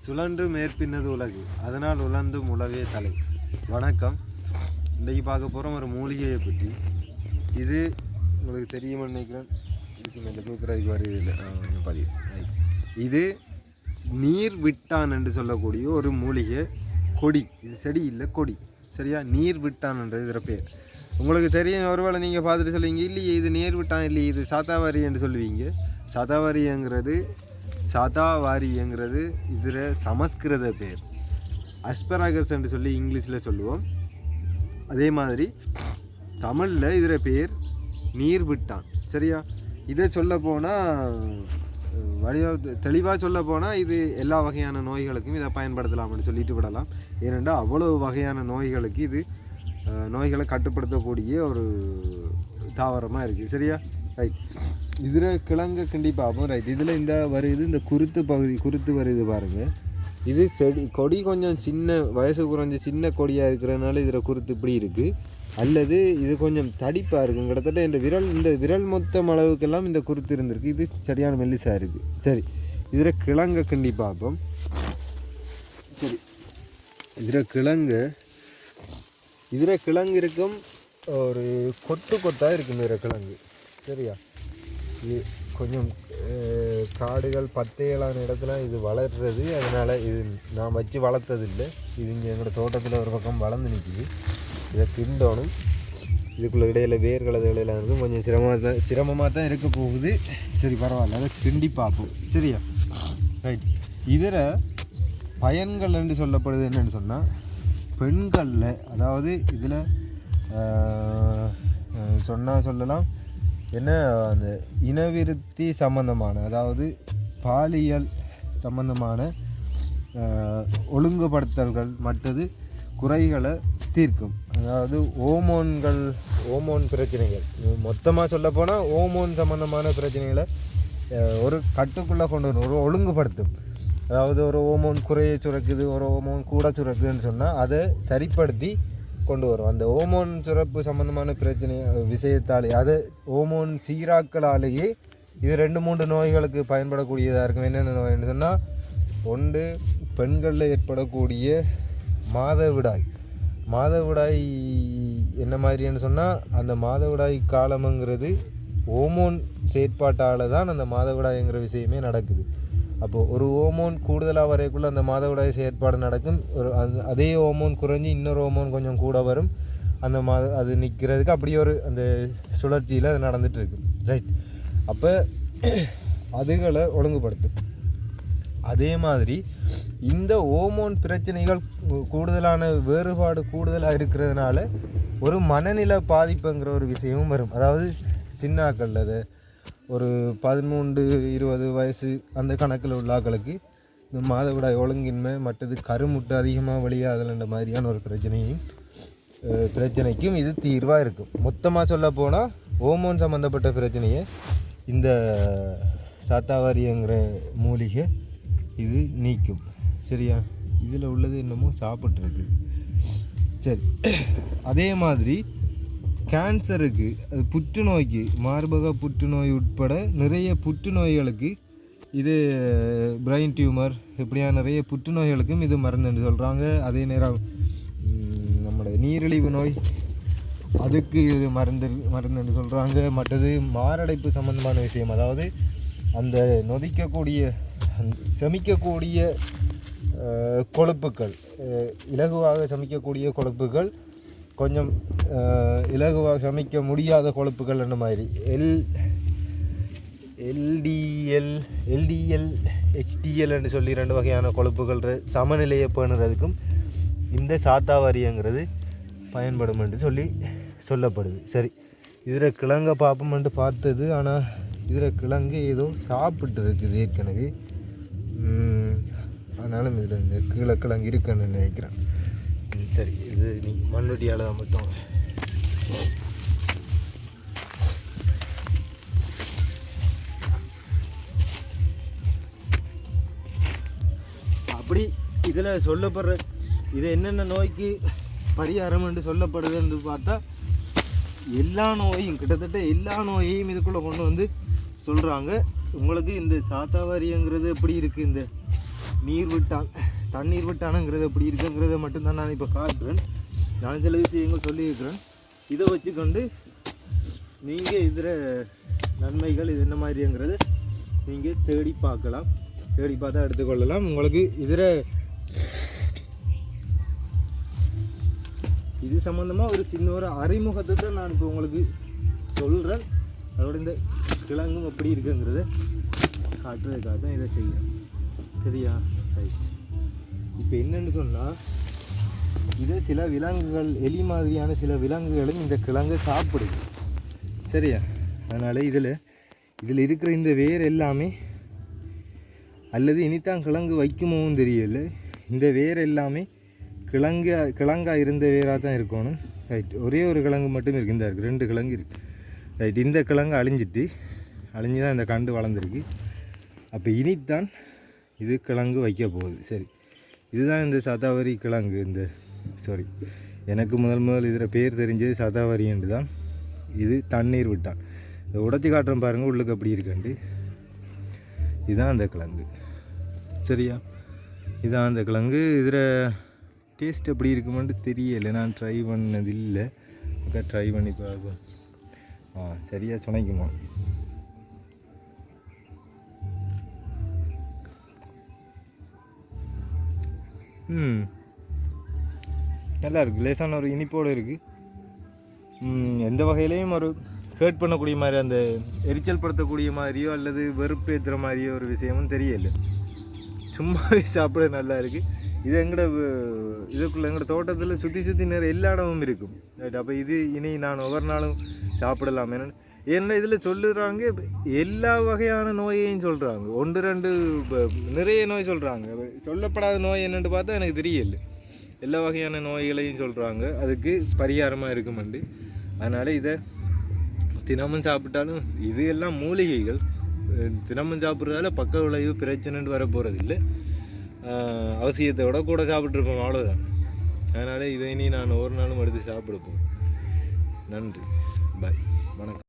சுழன்று மேற்பின்னது உலகு, அதனால் உழந்தும் உழவே தலை. வணக்கம். இன்றைக்கி பார்க்க போகிறோம் ஒரு மூலிகையை பற்றி. இது உங்களுக்கு தெரியுமா நினைக்கிறேன். இதுக்கு மேலே தூக்குறதுக்கு வருது பதிவு. இது நீர் விட்டான் என்று சொல்லக்கூடிய ஒரு மூலிகை கொடி. இது செடி இல்லை, கொடி. சரியா? நீர் விட்டான்ன்றது இதில் பேர். உங்களுக்கு தெரியும், ஒருவேளை நீங்கள் பார்த்துட்டு சொல்லுவீங்க, இல்லையே இது நீர் விட்டான், இல்லையே இது சாத்தாவாரி என்று சொல்லுவீங்க. சாதாவாரிங்கிறது இதில் சமஸ்கிருத பேர். அஸ்பராகஸ் என்று சொல்லி இங்கிலீஷில் சொல்லுவோம். அதே மாதிரி தமிழில் இதில் பேர் நீர் விட்டான். சரியா? இதை சொல்ல போனால் தெளிவாக சொல்ல போனால் இது எல்லா வகையான நோய்களுக்கும் இதை பயன்படுத்தலாம்னு சொல்லிட்டு விடலாம். ஏனென்றால் அவ்வளோ வகையான நோய்களுக்கு இது நோய்களை கட்டுப்படுத்தக்கூடிய ஒரு தாவரமாக இருக்குது. சரியா? ரைட். இதில் கிழங்கு கிண்டி பார்ப்போம். ரைட். இதில் இந்த வருது, இந்த குருத்து பகுதி, குருத்து வருது பாருங்கள். இது செடி கொடி கொஞ்சம் சின்ன வயசு குறைஞ்ச சின்ன கொடியாக இருக்கிறதுனால இதில் குருத்து இப்படி இருக்குது. அல்லது இது கொஞ்சம் தடிப்பாக இருக்கும். கிட்டத்தட்ட இந்த விரல் மொத்தம் அளவுக்கெல்லாம் இந்த குருத்து இருந்திருக்கு. இது சரியான மெல்லிசாக இருக்குது. சரி, இதில் கிழங்கை கிண்டி பார்ப்போம். சரி, இதில் கிழங்கு இருக்கும். ஒரு கொத்தாக இருக்கும் இதில் கிழங்கு. சரியா? இது கொஞ்சம் காடுகள் பத்தைகளான இடத்துல இது வளர்றது. அதனால் இது நான் வச்சு வளர்த்ததில்லை. இது இங்கே எங்களோட தோட்டத்தில் ஒரு பக்கம் வளர்ந்து நிற்கிது. இதை கிண்டோணும். இதுக்குள்ளே இடையில் வேர்கள் அதுகளெல்லாம் இருக்கும். கொஞ்சம் சிரமமாக தான் இருக்க போகுது. சரி, பரவாயில்ல, அதை கிண்டி பார்ப்போம். சரியா? ரைட். இதில் பயன்கள் என்று சொல்லப்படுது என்னென்னு சொன்னால், பெண்களில், அதாவது இதில் சொல்லலாம் என்ன, அந்த இனவிருத்தி சம்பந்தமான, அதாவது பாலியல் சம்பந்தமான ஒழுங்குபடுத்தல்கள் மற்றது குறைகளை தீர்க்கும். அதாவது ஓமோன் பிரச்சனைகள், மொத்தமாக சொல்லப்போனால் ஓமோன் சம்பந்தமான பிரச்சனைகளை ஒரு கட்டுக்குள்ளே கொண்டு வரும், ஒரு ஒழுங்குபடுத்தும். அதாவது ஒரு ஓமோன் குறைய சுரக்குது, ஒரு ஓமோன் கூட சுரக்குதுன்னு சொன்னால் அதை சரிப்படுத்தி கொண்டு வரும். அந்த ஓமோன் சுரப்பு சம்பந்தமான பிரச்சனை விஷயத்தாலே, அதை ஓமோன் சீராக்களாலேயே இது 2-3 நோய்களுக்கு பயன்படக்கூடியதாக இருக்கும். என்னென்ன நோய்னு சொன்னால், ஒன்று பெண்களில் ஏற்படக்கூடிய மாதவிடாய் என்ன மாதிரின்னு சொன்னால், அந்த மாதவிடாய் காலமுங்கிறது ஓமோன் செயற்பாட்டால் தான் அந்த மாதவிடாய்ங்கிற விஷயமே நடக்குது. அப்போது ஒரு ஓமோன் கூடுதலாக வரைக்குள்ளே அந்த மாதவிடாய் செயற்பாடு நடக்கும். அதே ஓமோன் குறைஞ்சி இன்னொரு ஓமோன் கொஞ்சம் கூட வரும். அந்த அது நிற்கிறதுக்கு அப்படியே ஒரு அந்த சுழற்சியில் அது நடந்துகிட்டு இருக்கு. ரைட். அப்போ அதுகளை ஒழுங்குபடுத்தும். அதே மாதிரி இந்த ஓமோன் பிரச்சனைகள் வேறுபாடு கூடுதலாக இருக்கிறதுனால ஒரு மனநில பாதிப்புங்கிற ஒரு விஷயமும் வரும். அதாவது சின்னாக்கள், அது ஒரு 13-20 வயசு அந்த கணக்கில் உள்ள ஆக்களுக்கு இந்த மாதவிடாய் ஒழுங்கின்மை மற்றது கருமுட்டை அதிகமாக வெளியாதல்ன்ற மாதிரியான ஒரு பிரச்சனைக்கும் இது தீர்வாக இருக்கும். மொத்தமாக சொல்ல போனால் ஓமோன் சம்மந்தப்பட்ட பிரச்சனையை இந்த சாத்தாவாரிங்கிற மூலிகை இது நீக்கும். சரியா? இதில் உள்ளது என்னமோ சாப்பிட்ருக்கு. சரி, அதே மாதிரி கேன்சருக்கு, அது புற்றுநோய்க்கு, மார்பக புற்றுநோய் உட்பட நிறைய புற்றுநோய்களுக்கு இது, பிரெயின் டியூமர் இப்படியான நிறைய புற்றுநோய்களுக்கும் இது மருந்துன்னு சொல்கிறாங்க. அதே நேரம் நம்மளோட நீரிழிவு நோய் அதுக்கு இது மருந்துன்னு சொல்கிறாங்க. மற்றது மாரடைப்பு சம்மந்தமான விஷயம், அதாவது அந்த சமிக்கக்கூடிய கொழுப்புக்கள், இலகுவாக சமிக்கக்கூடிய கொழுப்புகள், கொஞ்சம் இலகுவாக சமைக்க முடியாத கொழுப்புகள் என்ன மாதிரி எல்டிஎல் HDL என்று சொல்லி 2 வகையான கொழுப்புகள் சமநிலையை பேணுறதுக்கும் இந்த சாத்தாவாரிங்கிறது பயன்படும் என்று சொல்லப்படுது. சரி, இதில் கிழங்கை பார்ப்போம்ட்டு பார்த்தது. ஆனால் இதில் கிழங்கு ஏதோ சாப்பிட்டு இருக்குது ஏற்கனவே. அதனாலும் இதில் இந்த கிழங்கு இருக்குன்னு நினைக்கிறேன். சரி, இது நீ மண்வெட்டியால் தான் மட்டும். அப்படி இதில் சொல்லப்படுற இது என்னென்ன நோய்க்கு பரிகாரம் என்று சொல்லப்படுதுன்னு பார்த்தா, எல்லா நோயும், கிட்டத்தட்ட எல்லா நோயையும் இதுக்குள்ளே கொண்டு வந்து சொல்கிறாங்க. உங்களுக்கு இந்த சாத்தாவாரிங்கிறது எப்படி இருக்குது, இந்த நீர் விட்டான் தண்ணீர் விட்டானுங்கிறது எப்படி இருக்குங்கிறத மட்டும்தான் நான் இப்போ காட்டுறேன். நான் சில விஷயங்கள் சொல்லியிருக்கிறேன். இதை வச்சுக்கொண்டு நீங்கள் இதில் நன்மைகள் இது என்ன மாதிரிங்கிறது நீங்கள் தேடி பார்க்கலாம். தேடி பார்த்தா எடுத்துக்கொள்ளலாம். உங்களுக்கு இதில் இது சம்மந்தமாக ஒரு சின்ன ஒரு அறிமுகத்தை தான் நான் இப்போ உங்களுக்கு சொல்கிறேன். அதோட இந்த கிழங்கும் எப்படி இருக்குங்கிறத காட்டுறதுக்காக தான் இதை செய்கிறேன். சரியா? சரி. இப்போ என்னென்னு சொன்னால் இதை சில விலங்குகள் எலி மாதிரியான சில விலங்குகளும் இந்த கிழங்கை சாப்பிடுது. சரியா? அதனால் இதில் இருக்கிற இந்த வேர் எல்லாமே அல்லது இனித்தான் கிழங்கு வைக்குமோவும் தெரியல. இந்த வேர் எல்லாமே கிழங்காக இருந்த வேராக தான் இருக்கணும். ரைட். ஒரே ஒரு கிழங்கு மட்டும் இருக்குது. இந்த இருக்குது 2 கிழங்கு இருக்குது. ரைட். இந்த கிழங்கு அழிஞ்சு தான் இந்த கண்டு வளர்ந்துருக்கு. அப்போ இனித்தான் இது கிழங்கு வைக்க போகுது. சரி, இதுதான் இந்த சதாவரி கிழங்கு. எனக்கு முதல் இதில் பேர் தெரிஞ்சது சதாவரி என்று தான். இது தண்ணீர் விட்டான். இதை உடைச்சி காட்டுறேன் பாருங்கள் உள்ளுக்கு அப்படி இருக்குண்டு. இதுதான் அந்த கிழங்கு. சரியா? இதுதான் அந்த கிழங்கு. இதில் டேஸ்ட் எப்படி இருக்குமென்று தெரியலை. நான் ட்ரை பண்ணதில்லை. ட்ரை பண்ணி பார்ப்போம். சரியாக சுனைக்குமா? நல்லா இருக்குது. லேசான ஒரு இனிப்போடு இருக்குது. எந்த வகையிலையும் ஒரு ஹேர்ட் பண்ணக்கூடிய மாதிரி, அந்த எரிச்சல் படுத்தக்கூடிய மாதிரியோ அல்லது வெறுப்பு ஏற்றுற மாதிரியோ ஒரு விஷயமும் தெரியலை. சும்மாவே சாப்பிட நல்லா இருக்குது. இது எங்களோட தோட்டத்தில் சுற்றி நிறைய எல்லா இடமும் இருக்கும். ரைட். அப்போ இது இனி நான் ஒவ்வொரு நாளும் சாப்பிடலாம். ஏன்னா இதில் சொல்லுறாங்க எல்லா வகையான நோயையும் சொல்கிறாங்க. 1-2 நிறைய நோய் சொல்கிறாங்க. சொல்லப்படாத நோய் என்னென்னு பார்த்தா எனக்கு தெரியல. எல்லா வகையான நோய்களையும் சொல்கிறாங்க. அதுக்கு பரிகாரமாக இருக்குமெண்டு. அதனால் இதை தினமும் சாப்பிட்டாலும் இது எல்லாம் மூலிகைகள். தினமும் சாப்பிட்றதால பக்க விளைவு பிரச்சனைன்னு வர போகிறதில்லை. அவசியத்தோட கூட சாப்பிட்ருப்போம், அவ்வளோதான். அதனால் இதை இனி நான் ஒவ்வொரு நாளும் எடுத்து சாப்பிட போகிறேன். நன்றி. பாய். வணக்கம்.